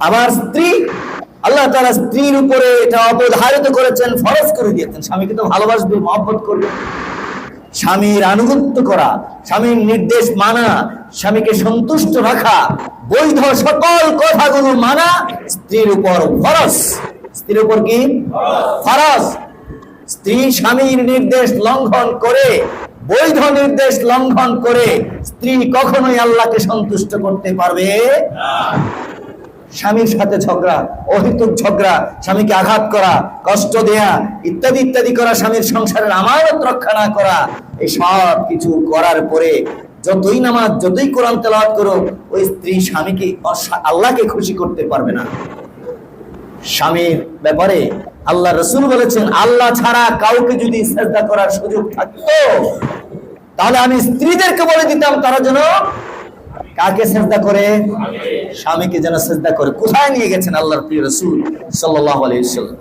আবার স্ত্রী, আল্লাহ তাআলা স্ত্রীর উপরে এটা অবধারিত করেছেন, ফরজ করে দিয়েছেন। স্বামীকে তো ভালোবাসবে, মহব্বত করবে। স্বামীর আনুগত্য করা, স্বামীর নির্দেশ মানা, স্বামীকে সন্তুষ্ট রাখা, বৈধ সকল কথাগুলো মানা স্ত্রীর উপর ফরজ। স্ত্রীর উপর কি ফরজ? স্ত্রী স্বামীর নির্দেশ লঙ্ঘন করে, বৈধ নির্দেশ লঙ্ঘন করে স্ত্রী কখনোই আল্লাহকে সন্তুষ্ট করতে পারবে না। স্বামীর সাথে ঝগড়া, অহেতুক ঝগড়া, স্বামীকে আঘাত করা, কষ্ট দেয়া, ইত্যাদি ইত্যাদি করা, স্বামীর সংসারের আমানত রক্ষা না করা, এই সব কিছু করার পরে যতই নামাজ, যতই কোরআন তেলাওয়াত করো, ওই স্ত্রী স্বামীকে, আল্লাহকে খুশি করতে পারবে না। স্বামীর ব্যাপারে আল্লাহ রাসূল বলেছেন, আল্লাহ ছাড়া কাউকে যদি সিজদা করার সুযোগ থাকতো তাহলে আমি স্ত্রীদেরকে বলে দিতাম তারা যেন কাকে সিজদা করে? স্বামীকে যেন সিজদা করে। কোথায় নিয়ে গেছেন আল্লাহর প্রিয় রাসূল সাল্লাল্লাহু আলাইহি ওয়াসাল্লাম।